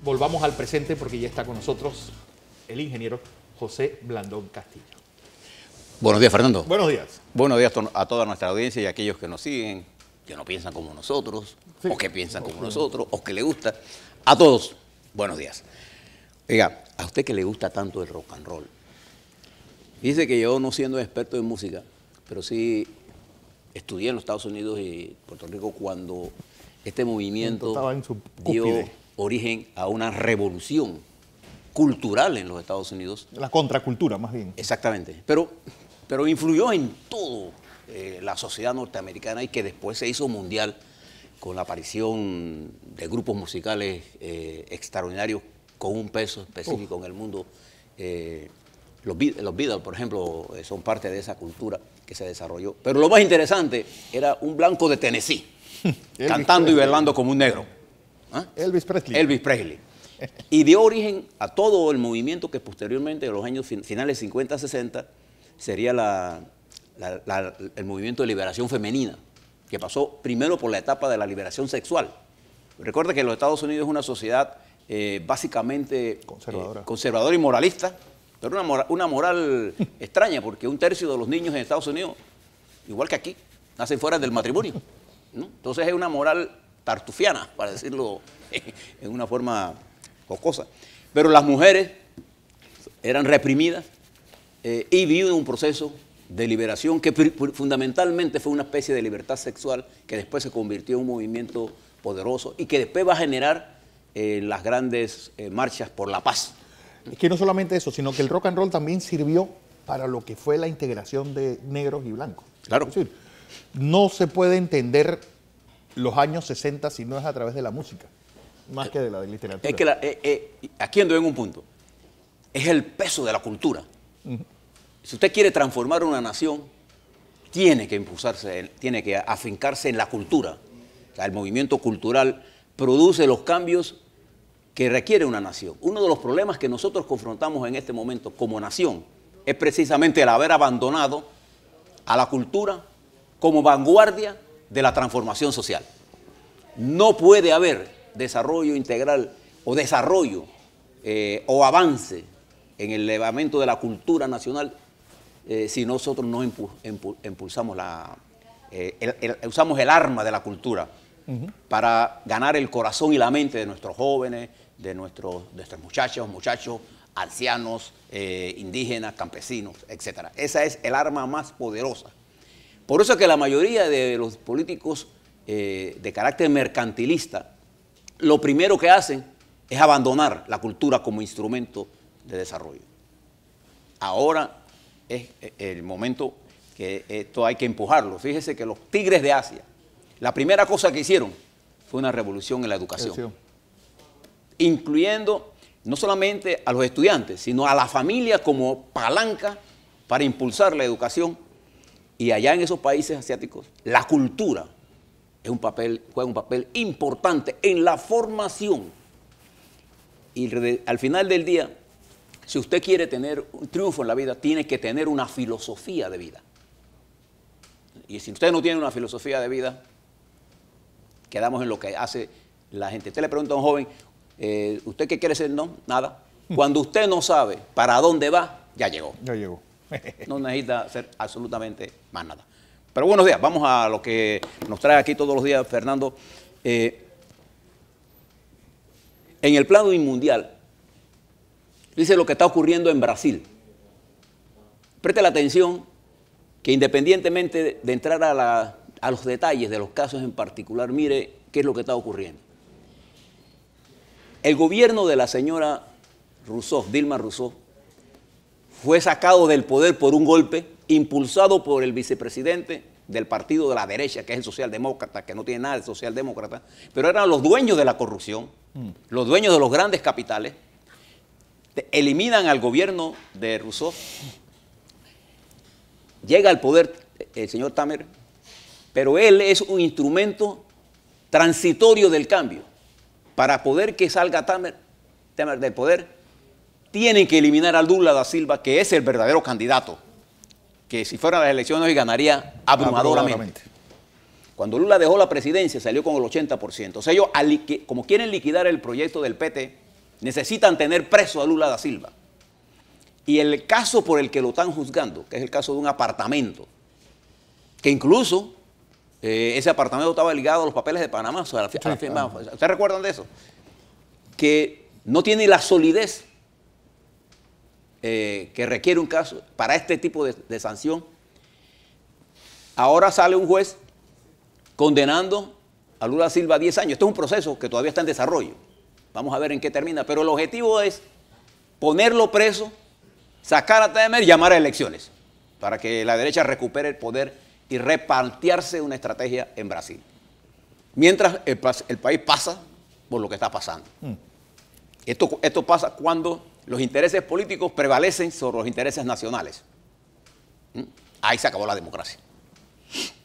volvamos al presente porque ya está con nosotros el ingeniero José Blandón Castillo. Buenos días, Fernando. Buenos días. Buenos días a toda nuestra audiencia y a aquellos que nos siguen, que no piensan como nosotros, sí, o que piensan como nosotros, o que le gusta. A todos, buenos días. Oiga, a usted que le gusta tanto el rock and roll, dice que yo no siendo experto en música, pero sí estudié en los Estados Unidos y Puerto Rico cuando este movimiento dio origen a una revolución cultural en los Estados Unidos. La contracultura, más bien. Exactamente. Pero influyó en todo la sociedad norteamericana y que después se hizo mundial con la aparición de grupos musicales extraordinarios con un peso específico en el mundo. Los Beatles, por ejemplo, son parte de esa cultura que se desarrolló. Pero lo más interesante era un blanco de Tennessee, cantando y bailando como un negro. ¿Ah? Elvis Presley. Elvis Presley. Y dio origen a todo el movimiento que posteriormente, en los años finales 50-60, sería el movimiento de liberación femenina, que pasó primero por la etapa de la liberación sexual. Recuerda que los Estados Unidos es una sociedad básicamente conservadora y moralista, pero una moral extraña, porque un tercio de los niños en Estados Unidos, igual que aquí, nacen fuera del matrimonio, ¿no? Entonces es una moral tartufiana, para decirlo en una forma jocosa. Pero las mujeres eran reprimidas y viven un proceso de liberación que fundamentalmente fue una especie de libertad sexual que después se convirtió en un movimiento poderoso y que después va a generar las grandes marchas por la paz. Es que no solamente eso, sino que el rock and roll también sirvió para lo que fue la integración de negros y blancos. Claro. Es decir, no se puede entender los años 60 si no es a través de la música, más que de la literatura. Es que aquí ando en un punto. Es el peso de la cultura. Si usted quiere transformar una nación, tiene que impulsarse, tiene que afincarse en la cultura. O sea, el movimiento cultural produce los cambios que requiere una nación. Uno de los problemas que nosotros confrontamos en este momento como nación es precisamente el haber abandonado a la cultura como vanguardia de la transformación social. No puede haber desarrollo integral o desarrollo o avance en el elevamiento de la cultura nacional si nosotros no impulsamos usamos el arma de la cultura para ganar el corazón y la mente de nuestros jóvenes, de nuestros muchachos, ancianos, indígenas, campesinos, etc. Esa es el arma más poderosa. Por eso es que la mayoría de los políticos de carácter mercantilista, lo primero que hacen es abandonar la cultura como instrumento de desarrollo. Ahora es el momento que esto hay que empujarlo. Fíjese que los tigres de Asia, la primera cosa que hicieron fue una revolución en la educación, incluyendo no solamente a los estudiantes, sino a la familia como palanca para impulsar la educación. Y allá en esos países asiáticos, la cultura juega un papel importante en la formación. Y al final del día, si usted quiere tener un triunfo en la vida, tiene que tener una filosofía de vida. Y si usted no tiene una filosofía de vida, quedamos en lo que hace la gente. Usted le pregunta a un joven, ¿usted qué quiere ser? No, nada. Cuando usted no sabe para dónde va, ya llegó. Ya llegó. No necesita hacer absolutamente más nada. Pero buenos días, vamos a lo que nos trae aquí todos los días Fernando. En el plano mundial, dice lo que está ocurriendo en Brasil. Preste la atención que independientemente de entrar a los detalles de los casos en particular, mire qué es lo que está ocurriendo. El gobierno de la señora Rousseff, Dilma Rousseff, fue sacado del poder por un golpe impulsado por el vicepresidente del partido de la derecha, que es el socialdemócrata, que no tiene nada de socialdemócrata, pero eran los dueños de la corrupción, los dueños de los grandes capitales. Eliminan al gobierno de Rousseff, llega al poder el señor Temer, pero él es un instrumento transitorio del cambio. Para poder que salga Temer del poder, tienen que eliminar a Lula da Silva, que es el verdadero candidato, que si fueran las elecciones hoy ganaría abrumadoramente. Cuando Lula dejó la presidencia salió con el 80%. O sea, ellos, como quieren liquidar el proyecto del PT, necesitan tener preso a Lula da Silva. Y el caso por el que lo están juzgando, que es el caso de un apartamento, que incluso ese apartamento estaba ligado a los papeles de Panamá, a la firma. ¿Ustedes recuerdan de eso? Que no tiene la solidez que requiere un caso para este tipo de sanción. Ahora sale un juez condenando a Lula da Silva a 10 años. Esto es un proceso que todavía está en desarrollo. Vamos a ver en qué termina. Pero el objetivo es ponerlo preso, sacar a Temer y llamar a elecciones para que la derecha recupere el poder y replantearse una estrategia en Brasil. Mientras el país pasa por lo que está pasando. Esto pasa cuando los intereses políticos prevalecen sobre los intereses nacionales. Ahí se acabó la democracia.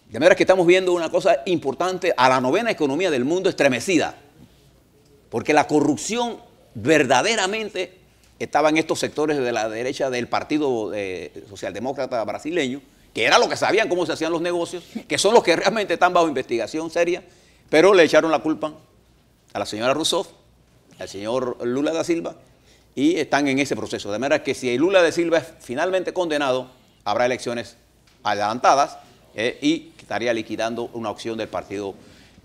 De manera que estamos viendo una cosa importante, a la novena economía del mundo estremecida, porque la corrupción verdaderamente estaba en estos sectores de la derecha del Partido Socialdemócrata brasileño, que era lo que sabían cómo se hacían los negocios, que son los que realmente están bajo investigación seria, pero le echaron la culpa a la señora Rousseff, al señor Lula da Silva, y están en ese proceso. De manera que si Lula da Silva es finalmente condenado, habrá elecciones adelantadas y estaría liquidando una opción del Partido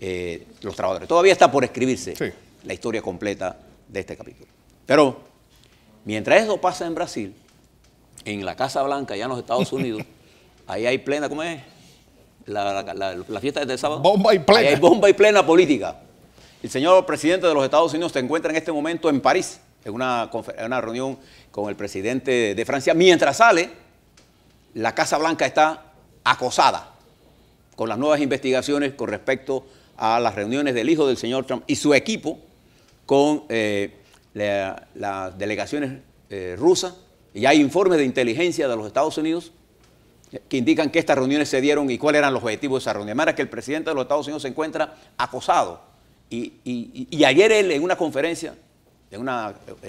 Los Trabajadores. Todavía está por escribirse la historia completa de este capítulo. Pero mientras eso pasa en Brasil, en la Casa Blanca, allá en los Estados Unidos, ahí hay plena, ¿cómo es? La fiesta del sábado. Bomba y plena. Ahí hay bomba y plena política. El señor presidente de los Estados Unidos se encuentra en este momento en París, en una reunión con el presidente de Francia. Mientras sale, la Casa Blanca está acosada con las nuevas investigaciones con respecto a las reuniones del hijo del señor Trump y su equipo con las delegaciones rusas. Y hay informes de inteligencia de los Estados Unidos que indican que estas reuniones se dieron y cuáles eran los objetivos de esa reunión. De manera que el presidente de los Estados Unidos se encuentra acosado. Y ayer él en una conferencia, en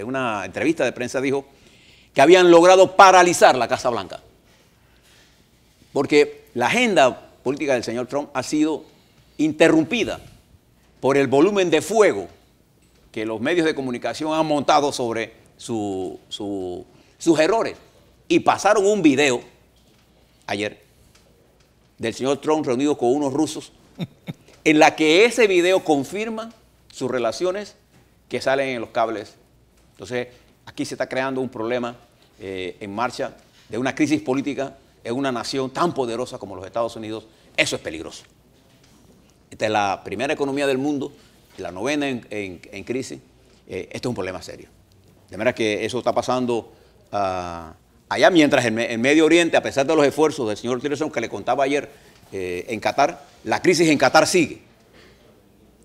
una entrevista de prensa, dijo que habían logrado paralizar la Casa Blanca. Porque la agenda política del señor Trump ha sido interrumpida por el volumen de fuego que los medios de comunicación han montado sobre sus errores. Y pasaron un video ayer del señor Trump reunido con unos rusos en la que ese video confirma sus relaciones que salen en los cables. Entonces, aquí se está creando un problema en marcha de una crisis política en una nación tan poderosa como los Estados Unidos. Eso es peligroso. Esta es la primera economía del mundo, la novena en crisis. Esto es un problema serio. De manera que eso está pasando allá, mientras en Medio Oriente, a pesar de los esfuerzos del señor Tillerson, que le contaba ayer en Qatar, la crisis en Qatar sigue.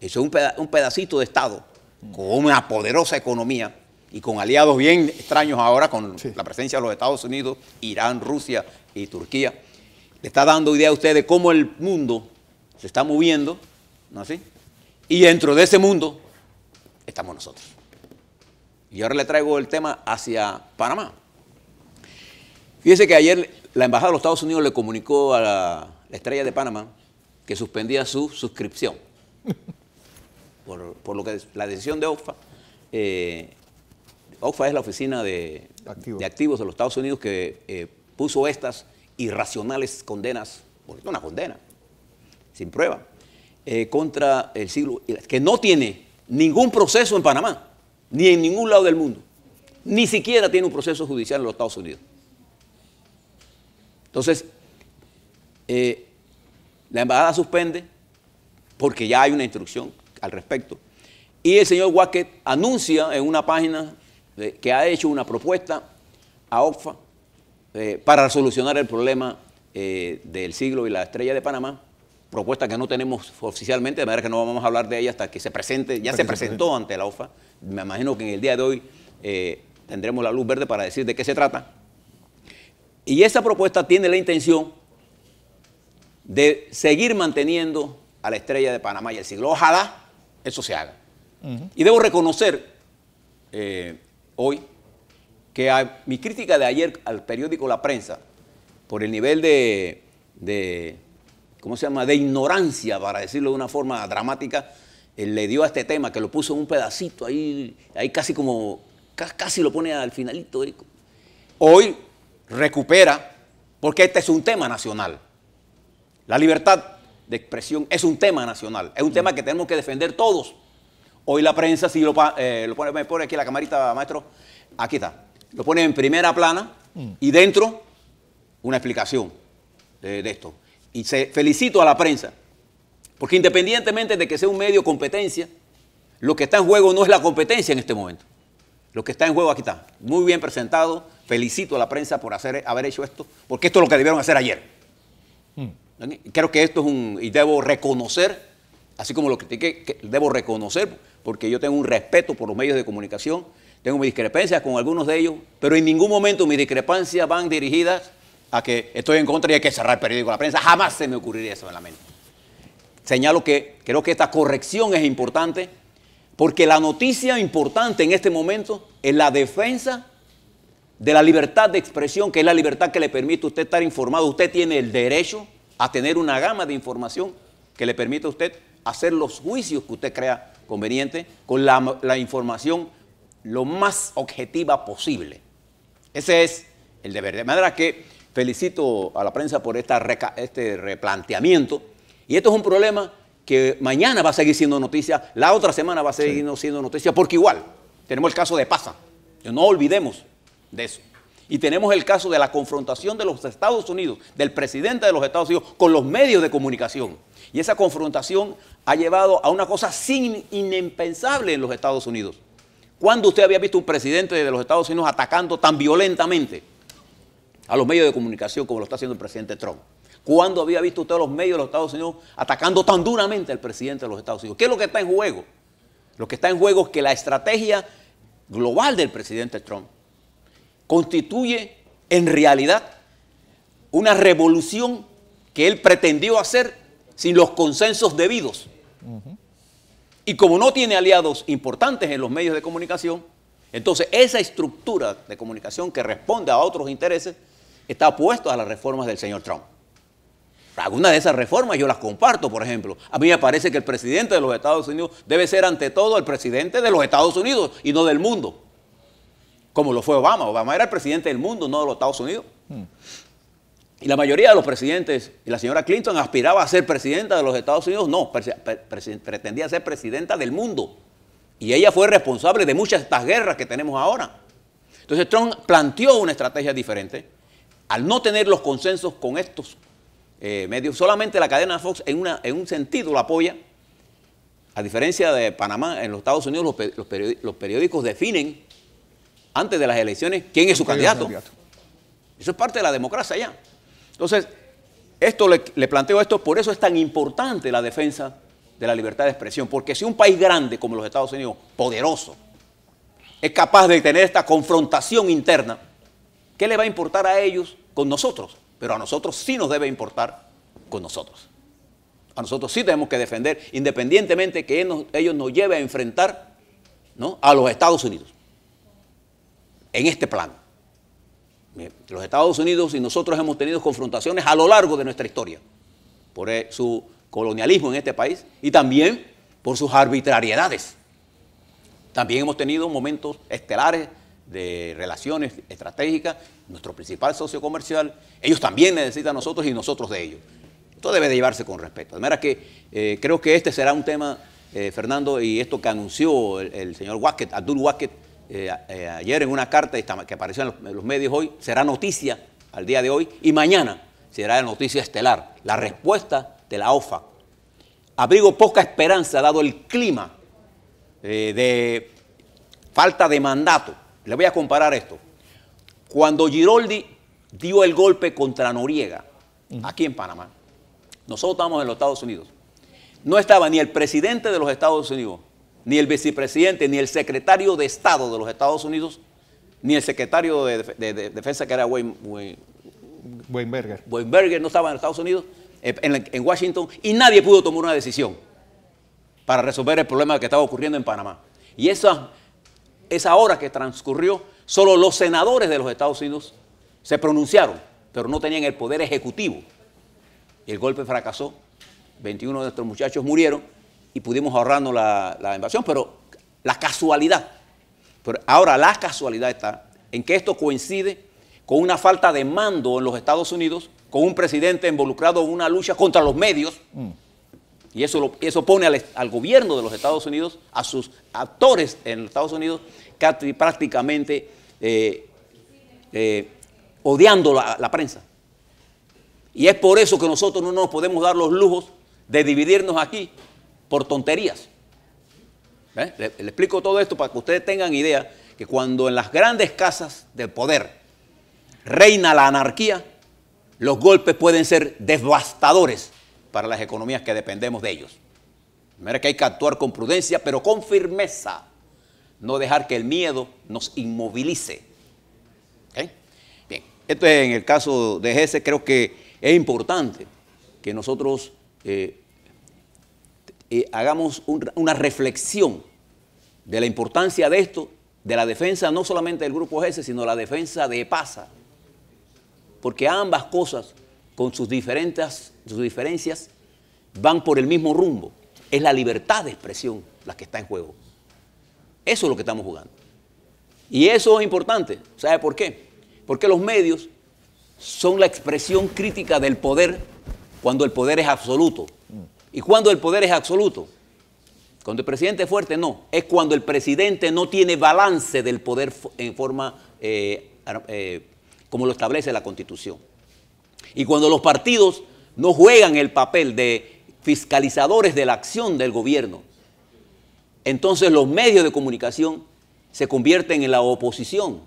Eso es un pedacito de Estado con una poderosa economía y con aliados bien extraños ahora con la presencia de los Estados Unidos, Irán, Rusia y Turquía. Le está dando idea a usted de cómo el mundo se está moviendo, ¿no así? Y dentro de ese mundo estamos nosotros. Y ahora le traigo el tema hacia Panamá. Fíjese que ayer la Embajada de los Estados Unidos le comunicó a la Estrella de Panamá que suspendía su suscripción. Por lo que la decisión de OCFA. OCFA es la oficina de activos de los Estados Unidos que puso estas irracionales condenas, porque una condena, sin prueba, contra el siglo, que no tiene ningún proceso en Panamá, ni en ningún lado del mundo, ni siquiera tiene un proceso judicial en los Estados Unidos. Entonces, la embajada suspende porque ya hay una instrucción al respecto. Y el señor Wackett anuncia en una página que ha hecho una propuesta a OCFA para solucionar el problema del siglo y la Estrella de Panamá, propuesta que no tenemos oficialmente, de manera que no vamos a hablar de ella hasta que se presente. Ya se presentó ante la OCFA. Me imagino que en el día de hoy tendremos la luz verde para decir de qué se trata. Y esa propuesta tiene la intención de seguir manteniendo a la Estrella de Panamá y el siglo. Ojalá eso se haga. Y debo reconocer hoy que a mi crítica de ayer al periódico La Prensa, por el nivel ¿cómo se llama?, de ignorancia, para decirlo de una forma dramática, le dio a este tema, que lo puso en un pedacito ahí casi lo pone al finalito. Hoy recupera, porque este es un tema nacional. La libertad de expresión es un tema nacional, es un tema que tenemos que defender todos. Hoy la prensa, si me pone aquí la camarita, maestro, aquí está, lo pone en primera plana y dentro una explicación de esto. Y felicito a la prensa, porque independientemente de que sea un medio competencia, lo que está en juego no es la competencia en este momento. Lo que está en juego aquí está, muy bien presentado. Felicito a la prensa por haber hecho esto, porque esto es lo que debieron hacer ayer. Creo que esto es y debo reconocer, así como lo critiqué, debo reconocer, porque yo tengo un respeto por los medios de comunicación, tengo mis discrepancias con algunos de ellos, pero en ningún momento mis discrepancias van dirigidas a que estoy en contra y hay que cerrar el periódico de la prensa. Jamás se me ocurriría eso en la mente. Señalo que creo que esta corrección es importante, porque la noticia importante en este momento es la defensa de la libertad de expresión, que es la libertad que le permite a usted estar informado. Usted tiene el derecho a tener una gama de información que le permite a usted hacer los juicios que usted crea conveniente con la información lo más objetiva posible. Ese es el deber. De manera que felicito a la prensa por este replanteamiento. Y esto es un problema que mañana va a seguir siendo noticia, la otra semana va a seguir siendo noticia, porque igual tenemos el caso de Pasa. No olvidemos de eso. Y tenemos el caso de la confrontación de los Estados Unidos, del presidente de los Estados Unidos con los medios de comunicación. Y esa confrontación ha llevado a una cosa inimpensable en los Estados Unidos. ¿Cuándo usted había visto un presidente de los Estados Unidos atacando tan violentamente a los medios de comunicación como lo está haciendo el presidente Trump? ¿Cuándo había visto usted a los medios de los Estados Unidos atacando tan duramente al presidente de los Estados Unidos? ¿Qué es lo que está en juego? Lo que está en juego es que la estrategia global del presidente Trump constituye en realidad una revolución que él pretendió hacer sin los consensos debidos. Y como no tiene aliados importantes en los medios de comunicación, entonces esa estructura de comunicación que responde a otros intereses está opuesta a las reformas del señor Trump. Algunas de esas reformas yo las comparto, por ejemplo. A mí me parece que el presidente de los Estados Unidos debe ser ante todo el presidente de los Estados Unidos y no del mundo. Como lo fue Obama. Obama era el presidente del mundo, no de los Estados Unidos. Y la mayoría de los presidentes, y la señora Clinton aspiraba a ser presidenta de los Estados Unidos, no, pretendía ser presidenta del mundo. Y ella fue responsable de muchas de estas guerras que tenemos ahora. Entonces Trump planteó una estrategia diferente. Al no tener los consensos con estos medios, solamente la cadena Fox en un sentido lo apoya. A diferencia de Panamá, en los Estados Unidos los periódicos definen antes de las elecciones quién es su candidato. Eso es parte de la democracia ya. Entonces, le planteo esto, por eso es tan importante la defensa de la libertad de expresión, porque si un país grande como los Estados Unidos, poderoso, es capaz de tener esta confrontación interna, ¿qué le va a importar a ellos con nosotros? Pero a nosotros sí nos debe importar con nosotros. A nosotros sí tenemos que defender, independientemente que ellos nos lleven a enfrentar, ¿no?, a los Estados Unidos. En este plano. Los Estados Unidos y nosotros hemos tenido confrontaciones a lo largo de nuestra historia por su colonialismo en este país y también por sus arbitrariedades. También hemos tenido momentos estelares de relaciones estratégicas, nuestro principal socio comercial, ellos también necesitan a nosotros y nosotros de ellos. Esto debe de llevarse con respeto. De manera que creo que este será un tema, Fernando, y esto que anunció el señor Wackett, Abdul Wackett, ayer en una carta que apareció en los medios hoy, será noticia al día de hoy y mañana será noticia estelar, la respuesta de la OFAC. Abrigo poca esperanza dado el clima de falta de mandato. Le voy a comparar esto. Cuando Giroldi dio el golpe contra Noriega, aquí en Panamá, nosotros estábamos en los Estados Unidos, no estaba ni el presidente de los Estados Unidos, ni el vicepresidente, ni el secretario de Estado de los Estados Unidos, ni el secretario de Defensa, que era Weinberger, no estaba en Estados Unidos, en Washington, y nadie pudo tomar una decisión para resolver el problema que estaba ocurriendo en Panamá. Y esa hora que transcurrió, solo los senadores de los Estados Unidos se pronunciaron, pero no tenían el poder ejecutivo. Y el golpe fracasó, 21 de nuestros muchachos murieron, y pudimos ahorrarnos la invasión, pero la casualidad. Pero ahora la casualidad está en que esto coincide con una falta de mando en los Estados Unidos, con un presidente involucrado en una lucha contra los medios, y eso pone al gobierno de los Estados Unidos, a sus actores en los Estados Unidos, prácticamente odiando la prensa. Y es por eso que nosotros no nos podemos dar los lujos de dividirnos aquí por tonterías. Le explico todo esto para que ustedes tengan idea que cuando en las grandes casas del poder reina la anarquía, los golpes pueden ser devastadores para las economías que dependemos de ellos. De manera que hay que actuar con prudencia, pero con firmeza. No dejar que el miedo nos inmovilice. ¿Okay? Bien, esto es en el caso de GESE. Creo que es importante que nosotros hagamos una reflexión de la importancia de esto, de la defensa no solamente del Grupo GESE, sino la defensa de EPASA. Porque ambas cosas, con sus diferencias, van por el mismo rumbo. Es la libertad de expresión la que está en juego. Eso es lo que estamos jugando. Y eso es importante. ¿Sabe por qué? Porque los medios son la expresión crítica del poder cuando el poder es absoluto. ¿Y cuando el poder es absoluto? Cuando el presidente es fuerte, no. Es cuando el presidente no tiene balance del poder en forma como lo establece la Constitución. Y cuando los partidos no juegan el papel de fiscalizadores de la acción del gobierno, entonces los medios de comunicación se convierten en la oposición.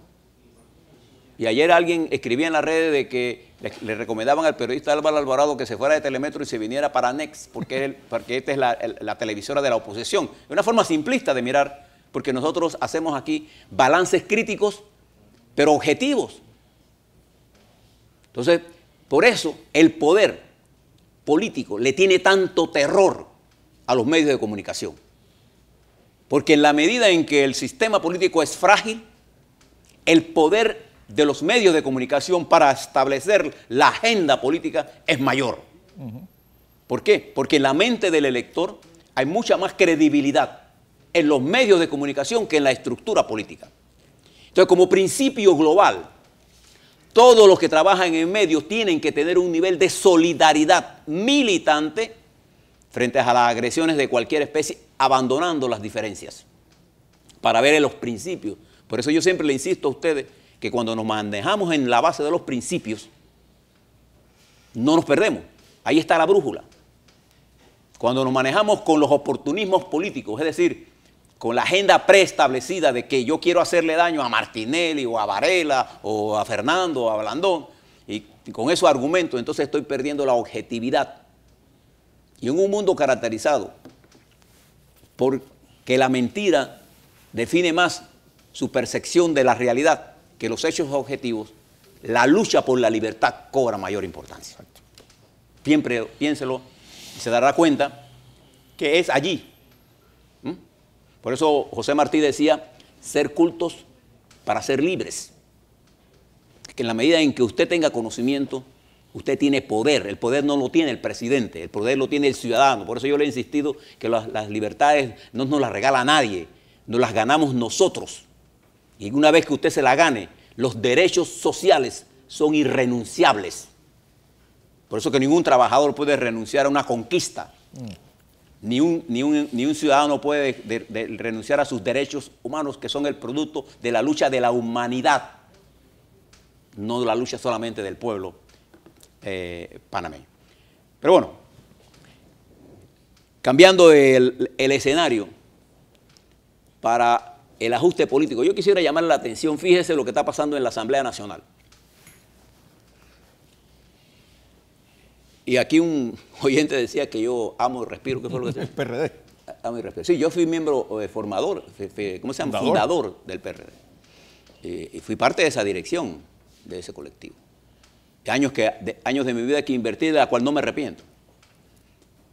Y ayer alguien escribía en las redes de que le recomendaban al periodista Álvaro Alvarado que se fuera de Telemetro y se viniera para Next, porque esta es la televisora de la oposición. Es una forma simplista de mirar, porque nosotros hacemos aquí balances críticos, pero objetivos. Entonces, por eso el poder político le tiene tanto terror a los medios de comunicación. Porque en la medida en que el sistema político es frágil, el poder de los medios de comunicación para establecer la agenda política es mayor. ¿Por qué? Porque en la mente del elector hay mucha más credibilidad en los medios de comunicación que en la estructura política. Entonces, como principio global, todos los que trabajan en medios tienen que tener un nivel de solidaridad militante frente a las agresiones de cualquier especie, abandonando las diferencias para ver en los principios. Por eso yo siempre le insisto a ustedes que cuando nos manejamos en la base de los principios, no nos perdemos. Ahí está la brújula. Cuando nos manejamos con los oportunismos políticos, es decir, con la agenda preestablecida de que yo quiero hacerle daño a Martinelli o a Varela o a Fernando o a Blandón, y con esos argumentos, entonces estoy perdiendo la objetividad. Y en un mundo caracterizado porque la mentira define más su percepción de la realidad que los hechos objetivos, la lucha por la libertad cobra mayor importancia. Siempre piénselo y se dará cuenta que es allí. Por eso José Martí decía, ser cultos para ser libres. Que en la medida en que usted tenga conocimiento, usted tiene poder. El poder no lo tiene el presidente, el poder lo tiene el ciudadano. Por eso yo le he insistido que las libertades no nos las regala nadie, nos las ganamos nosotros. Y una vez que usted se la gane, los derechos sociales son irrenunciables. Por eso que ningún trabajador puede renunciar a una conquista. Ni un ciudadano puede renunciar a sus derechos humanos, que son el producto de la lucha de la humanidad, no de la lucha solamente del pueblo panameño. Pero bueno, cambiando el escenario para el ajuste político, yo quisiera llamar la atención, fíjese lo que está pasando en la Asamblea Nacional. Y aquí un oyente decía que yo amo y respiro. ¿Qué fue lo que decía? El PRD. Amo y respiro. Sí, yo fui miembro formador, ¿cómo se llama? Fundador del PRD. Y fui parte de esa dirección, de ese colectivo. Años de mi vida que invertí, de la cual no me arrepiento.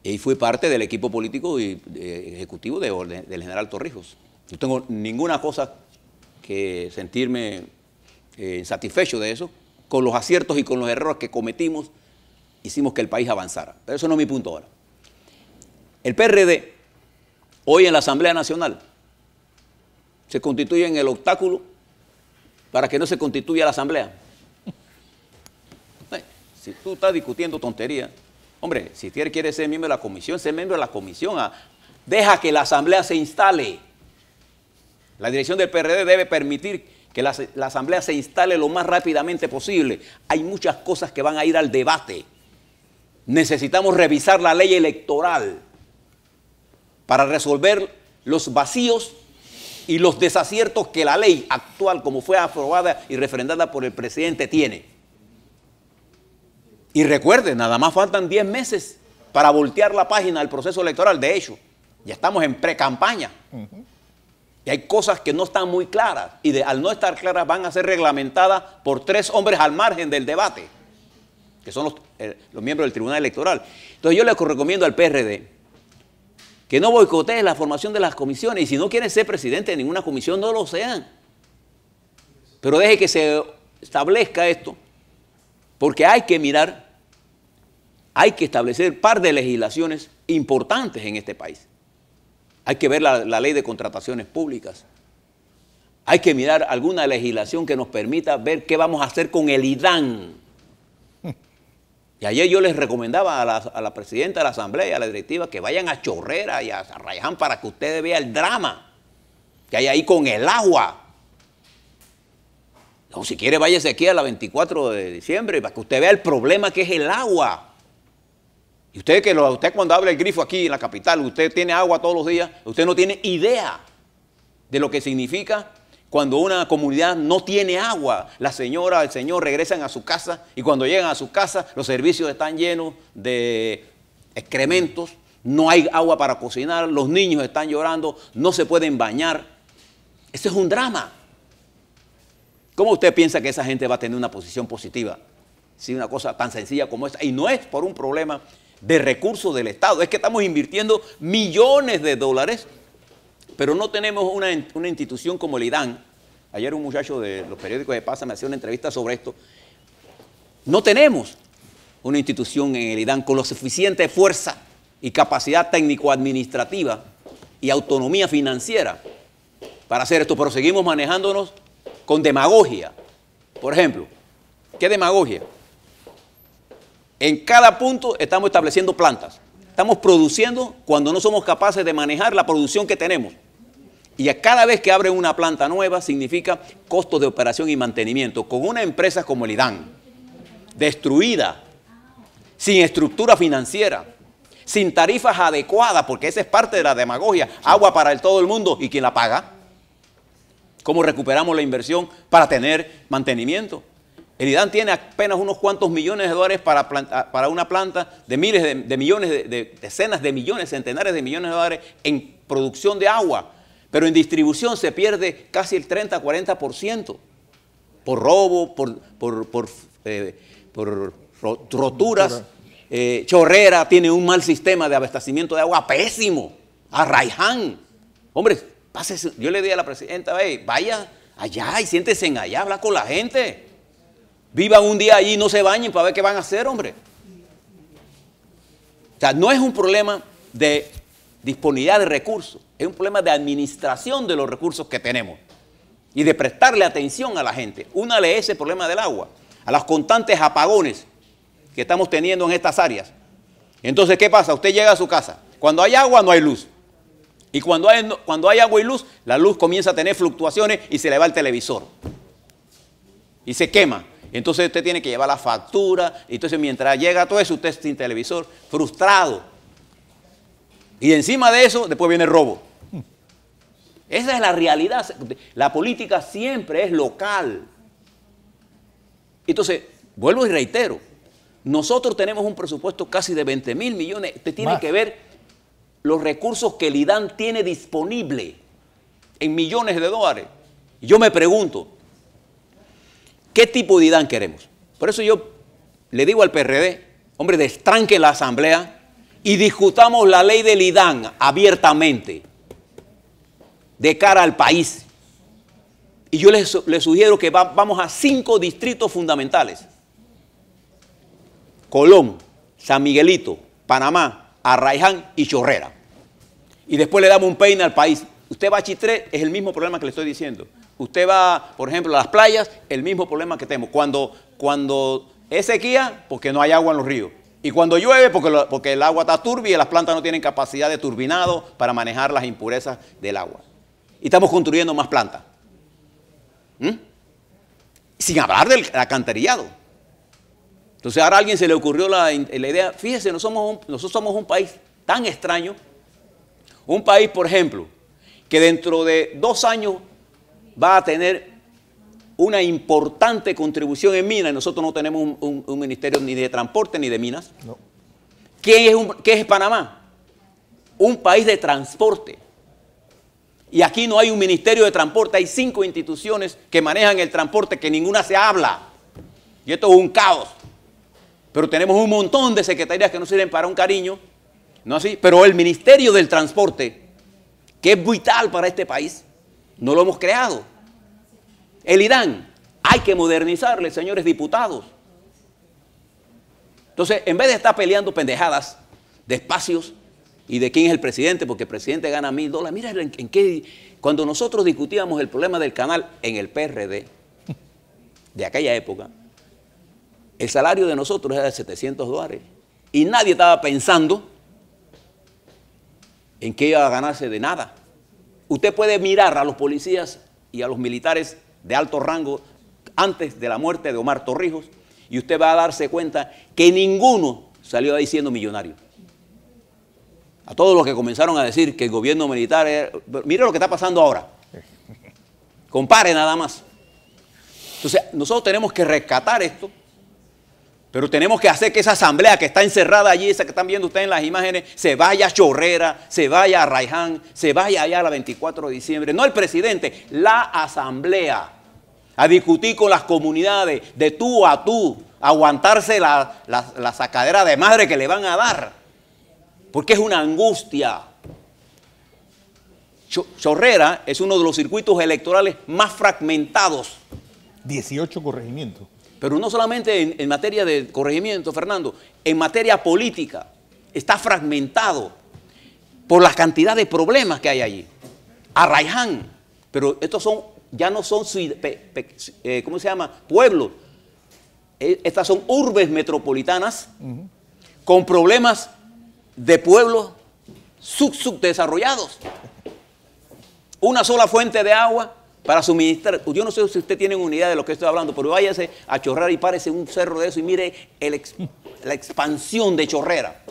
Y fui parte del equipo político y ejecutivo del general Torrijos. No tengo ninguna cosa que sentirme satisfecho de eso. Con los aciertos y con los errores que cometimos, hicimos que el país avanzara. Pero eso no es mi punto ahora. El PRD hoy en la Asamblea Nacional se constituyen el obstáculo para que no se constituya la Asamblea. Si tú estás discutiendo tonterías, hombre, si quiere ser miembro de la comisión, sé miembro de la comisión. Deja que la Asamblea se instale. La dirección del PRD debe permitir que la Asamblea se instale lo más rápidamente posible. Hay muchas cosas que van a ir al debate. Necesitamos revisar la ley electoral para resolver los vacíos y los desaciertos que la ley actual, como fue aprobada y refrendada por el presidente, tiene. Y recuerden, nada más faltan 10 meses para voltear la página del proceso electoral. De hecho, ya estamos en pre-campaña. Y hay cosas que no están muy claras. Y al no estar claras van a ser reglamentadas por 3 hombres al margen del debate, que son los miembros del Tribunal Electoral. Entonces yo les recomiendo al PRD que no boicotee la formación de las comisiones. Y si no quieren ser presidente de ninguna comisión, no lo sean. Pero deje que se establezca esto, porque hay que mirar, hay que establecer un par de legislaciones importantes en este país. Hay que ver la ley de contrataciones públicas. Hay que mirar alguna legislación que nos permita ver qué vamos a hacer con el IDAN. Y ayer yo les recomendaba a la presidenta de la Asamblea y a la directiva que vayan a Chorrera y a Arraiján para que ustedes vean el drama que hay ahí con el agua. No, si quiere váyase aquí a la 24 de diciembre para que usted vea el problema que es el agua. Y usted cuando abre el grifo aquí en la capital, usted tiene agua todos los días, usted no tiene idea de lo que significa cuando una comunidad no tiene agua. La señora, el señor regresan a su casa y cuando llegan a su casa los servicios están llenos de excrementos, no hay agua para cocinar, los niños están llorando, no se pueden bañar. Eso es un drama. ¿Cómo usted piensa que esa gente va a tener una posición positiva si una cosa tan sencilla como esta? Y no es por un problema de recursos del Estado, es que estamos invirtiendo millones de dólares, pero no tenemos una institución como el IDAN. Ayer un muchacho de los periódicos de Pasa me hacía una entrevista sobre esto. No tenemos una institución en el IDAN con la suficiente fuerza y capacidad técnico-administrativa y autonomía financiera para hacer esto, pero seguimos manejándonos con demagogia. Por ejemplo, ¿qué demagogia? En cada punto estamos estableciendo plantas. Estamos produciendo cuando no somos capaces de manejar la producción que tenemos. Y a cada vez que abren una planta nueva significa costos de operación y mantenimiento. Con una empresa como el IDAN, destruida, sin estructura financiera, sin tarifas adecuadas, porque esa es parte de la demagogia. Agua para todo el mundo, ¿y quién la paga? ¿Cómo recuperamos la inversión para tener mantenimiento? El IDAN tiene apenas unos cuantos millones de dólares para una planta de miles de millones, de decenas de millones, centenares de millones de dólares en producción de agua. Pero en distribución se pierde casi el 30-40% por robo, por roturas. Chorrera tiene un mal sistema de abastecimiento de agua pésimo. Arraiján. Hombre, pásese. Yo le dije a la presidenta, vaya allá y siéntese allá, habla con la gente. Vivan un día allí y no se bañen para ver qué van a hacer, hombre. O sea, no es un problema de disponibilidad de recursos, es un problema de administración de los recursos que tenemos y de prestarle atención a la gente. Únale ese problema del agua a los constantes apagones que estamos teniendo en estas áreas. Entonces, ¿qué pasa? Usted llega a su casa, cuando hay agua no hay luz. Y cuando hay agua y luz, la luz comienza a tener fluctuaciones y se le va el televisor. Y se quema. Entonces usted tiene que llevar la factura. Entonces mientras llega todo eso, usted está sin televisor, frustrado. Y encima de eso, después viene el robo. Esa es la realidad. La política siempre es local. Entonces, vuelvo y reitero. Nosotros tenemos un presupuesto casi de 20.000 millones. Usted tiene que ver los recursos que el IDAN tiene disponible en millones de dólares. Y yo me pregunto, ¿qué tipo de IDAN queremos? Por eso yo le digo al PRD, hombre, destranque la Asamblea y discutamos la ley del IDAN abiertamente, de cara al país. Y yo les sugiero que vamos a 5 distritos fundamentales. Colón, San Miguelito, Panamá, Arraiján y Chorrera. y después le damos un peine al país. Usted va a Chitré, es el mismo problema que le estoy diciendo. Usted va, por ejemplo, a las playas, el mismo problema que tenemos. Cuando es sequía, porque no hay agua en los ríos. Y cuando llueve, porque el agua está turbia y las plantas no tienen capacidad de turbinado para manejar las impurezas del agua. Y estamos construyendo más plantas. Sin hablar del alcantarillado. Entonces ahora a alguien se le ocurrió la idea, fíjese, nosotros somos un país tan extraño, un país, por ejemplo, que dentro de 2 años va a tener una importante contribución en minas, y nosotros no tenemos un ministerio ni de transporte ni de minas. No. ¿Qué es Panamá? Un país de transporte. Y aquí no hay un ministerio de transporte, hay 5 instituciones que manejan el transporte, que ninguna se habla. Y esto es un caos. Pero tenemos un montón de secretarías que no sirven para un cariño, ¿no así? Pero el Ministerio del Transporte, que es vital para este país, no lo hemos creado. El IDAN, hay que modernizarle, señores diputados. Entonces, en vez de estar peleando pendejadas de espacios y de quién es el presidente, porque el presidente gana $1000, mira en qué, cuando nosotros discutíamos el problema del canal en el PRD, de aquella época, el salario de nosotros era de $700 y nadie estaba pensando en que iba a ganarse de nada. Usted puede mirar a los policías y a los militares de alto rango antes de la muerte de Omar Torrijos y usted va a darse cuenta que ninguno salió ahí siendo millonario. A todos los que comenzaron a decir que el gobierno militar era, mire lo que está pasando ahora. Compare nada más. Entonces nosotros tenemos que rescatar esto. Pero tenemos que hacer que esa asamblea que está encerrada allí, esa que están viendo ustedes en las imágenes, se vaya a Chorrera, se vaya a Raiján, se vaya allá a la 24 de diciembre. No el presidente, la asamblea. A discutir con las comunidades, de tú a tú, aguantarse la sacadera de madre que le van a dar. Porque es una angustia. Chorrera es uno de los circuitos electorales más fragmentados. 18 corregimientos. Pero no solamente en materia de corregimiento, Fernando, en materia política está fragmentado por la cantidad de problemas que hay allí. Arraiján, pero estos son, ya no son, ¿cómo se llama? Pueblos. Estas son urbes metropolitanas con problemas de pueblos subdesarrollados. Una sola fuente de agua para suministrar. Yo no sé si usted tiene una idea de lo que estoy hablando, pero váyase a Chorrera y párese un cerro de eso y mire la expansión de Chorrera.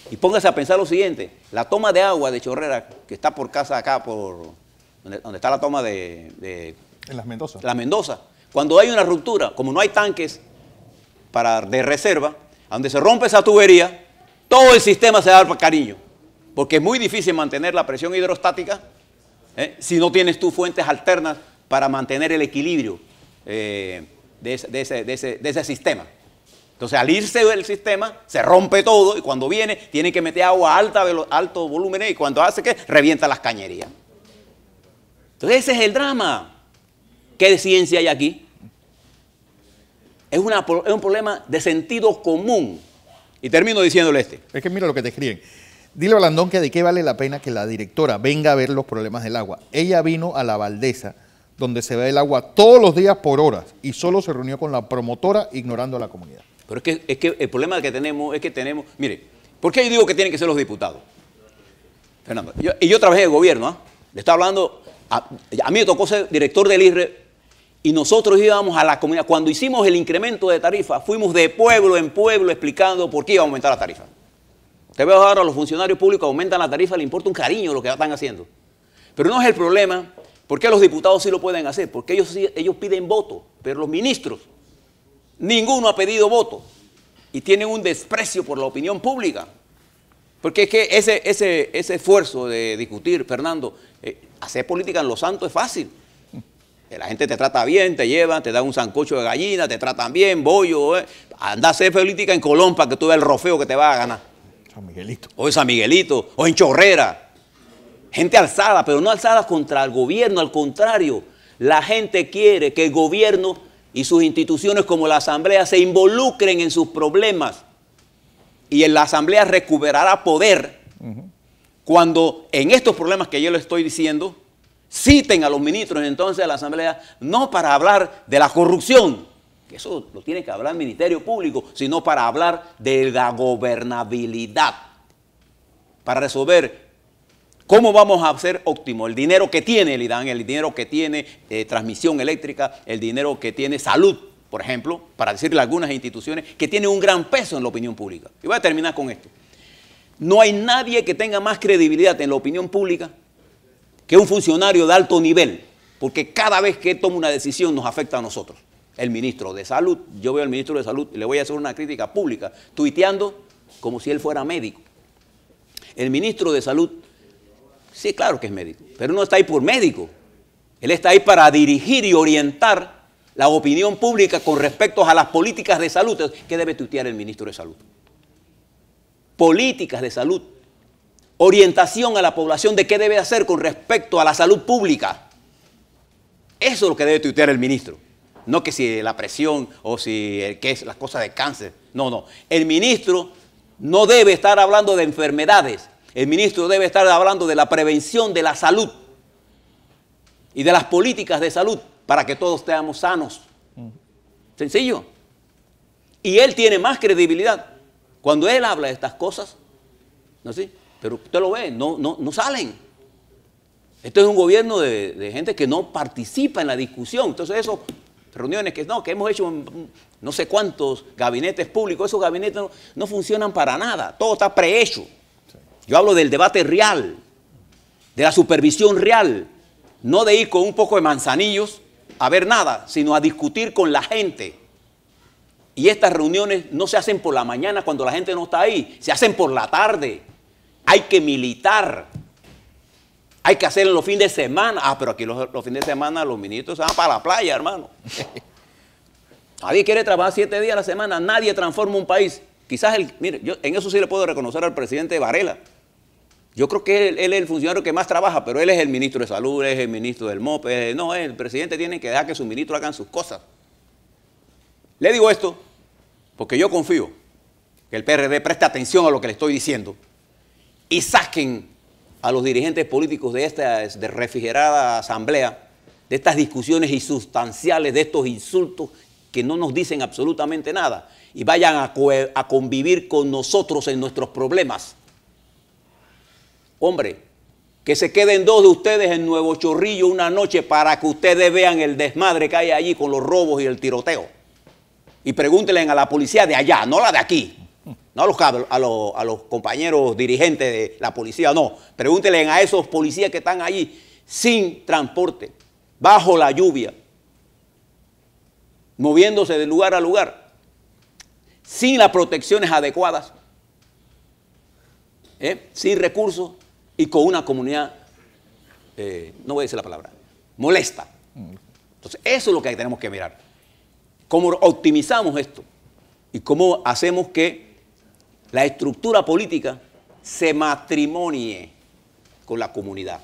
Y póngase a pensar lo siguiente, la toma de agua de Chorrera, que está por casa acá, por donde está la toma en Las Mendoza. Las Mendoza. Cuando hay una ruptura, como no hay tanques de reserva, donde se rompe esa tubería, todo el sistema se da al cariño. Porque es muy difícil mantener la presión hidrostática si no tienes tú fuentes alternas para mantener el equilibrio de ese sistema. Entonces, al irse del sistema, se rompe todo y cuando viene, tiene que meter agua a alto volumen y cuando hace que revienta las cañerías. Entonces, ese es el drama. ¿Qué ciencia hay aquí? Es un problema de sentido común. Y termino diciéndole Es que mira lo que te escriben. Dile a Blandón que de qué vale la pena que la directora venga a ver los problemas del agua. Ella vino a La Valdeza, donde se ve el agua todos los días por horas, y solo se reunió con la promotora ignorando a la comunidad. Pero es que el problema que tenemos es que mire, ¿por qué yo digo que tienen que ser los diputados? Fernando, yo trabajé en el gobierno, le estaba hablando, a mí me tocó ser director del IRRE, y nosotros íbamos a la comunidad. Cuando hicimos el incremento de tarifa, fuimos de pueblo en pueblo explicando por qué iba a aumentar la tarifa. Usted ve ahora a los funcionarios públicos aumentan la tarifa, le importa un cariño lo que están haciendo. Pero no es el problema. ¿Por qué los diputados sí lo pueden hacer? Porque ellos piden voto, pero los ministros, ninguno ha pedido voto. Y tienen un desprecio por la opinión pública. Porque es que ese esfuerzo de discutir, Fernando, hacer política en Los Santos es fácil. La gente te trata bien, te llevan, te dan un sancocho de gallina, te tratan bien, bollo. Anda a hacer política en Colón para que tú veas el rofeo que te va a ganar. San Miguelito. O en San Miguelito, o en Chorrera. Gente alzada, pero no alzada contra el gobierno, al contrario. La gente quiere que el gobierno y sus instituciones como la Asamblea se involucren en sus problemas. Y en la Asamblea recuperará poder cuando en estos problemas que yo les estoy diciendo, citen a los ministros entonces a la Asamblea, no para hablar de la corrupción, que eso lo tiene que hablar el Ministerio Público, sino para hablar de la gobernabilidad, para resolver cómo vamos a hacer óptimo el dinero que tiene el IDAN, el dinero que tiene transmisión eléctrica, el dinero que tiene salud, por ejemplo, para decirle a algunas instituciones que tiene un gran peso en la opinión pública. Y voy a terminar con esto. No hay nadie que tenga más credibilidad en la opinión pública que un funcionario de alto nivel, porque cada vez que toma una decisión nos afecta a nosotros. El ministro de Salud, yo veo al ministro de Salud y le voy a hacer una crítica pública, tuiteando como si él fuera médico. El ministro de Salud, sí, claro que es médico, pero no está ahí por médico. Él está ahí para dirigir y orientar la opinión pública con respecto a las políticas de salud. Entonces, ¿qué debe tuitear el ministro de Salud? Políticas de salud, orientación a la población de qué debe hacer con respecto a la salud pública. Eso es lo que debe tuitear el ministro. No que si la presión o si qué es las cosas de cáncer. No, no. El ministro no debe estar hablando de enfermedades. El ministro debe estar hablando de la prevención de la salud y de las políticas de salud para que todos estemos sanos. Sencillo. Y él tiene más credibilidad cuando él habla de estas cosas. ¿No es así? Pero usted lo ve, no salen. Esto es un gobierno de gente que no participa en la discusión. Entonces eso, reuniones que hemos hecho en no sé cuántos gabinetes públicos, esos gabinetes no funcionan para nada. Todo está prehecho. Yo hablo del debate real, de la supervisión real, no de ir con un poco de manzanillos a ver nada, sino a discutir con la gente. Y estas reuniones no se hacen por la mañana cuando la gente no está ahí, se hacen por la tarde. Hay que militar, hay que hacerlo los fines de semana. Ah, pero aquí los fines de semana los ministros se van para la playa, hermano. Nadie quiere trabajar 7 días a la semana, nadie transforma un país. Quizás, mire, yo en eso sí le puedo reconocer al presidente Varela. Yo creo que él es el funcionario que más trabaja, pero él es el ministro de Salud, es el ministro del MOP. No, el presidente tiene que dejar que sus ministros hagan sus cosas. Le digo esto porque yo confío que el PRD preste atención a lo que le estoy diciendo y saquen a los dirigentes políticos de esta refrigerada asamblea, de estas discusiones insustanciales, de estos insultos que no nos dicen absolutamente nada, y vayan a convivir con nosotros en nuestros problemas. Hombre, que se queden 2 de ustedes en Nuevo Chorrillo una noche para que ustedes vean el desmadre que hay allí con los robos y el tiroteo. Y pregúntenle a la policía de allá, no la de aquí. No a los compañeros dirigentes de la policía, no. Pregúntenle a esos policías que están allí sin transporte, bajo la lluvia, moviéndose de lugar a lugar, sin las protecciones adecuadas, sin recursos y con una comunidad, no voy a decir la palabra, molesta. Entonces, eso es lo que tenemos que mirar. ¿Cómo optimizamos esto? Y cómo hacemos que la estructura política se matrimonie con la comunidad.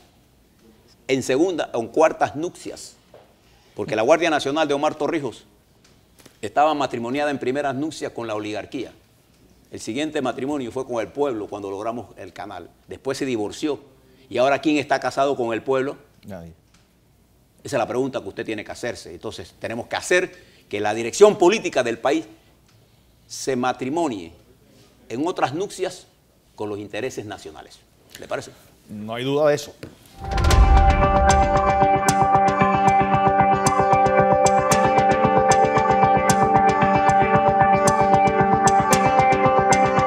En segunda o en cuartas nupcias. Porque la Guardia Nacional de Omar Torrijos estaba matrimoniada en primeras nupcias con la oligarquía. El siguiente matrimonio fue con el pueblo cuando logramos el canal. Después se divorció. ¿Y ahora quién está casado con el pueblo? Nadie. Esa es la pregunta que usted tiene que hacerse. Entonces tenemos que hacer que la dirección política del país se matrimonie en otras nupcias con los intereses nacionales. ¿Le parece? No hay duda de eso.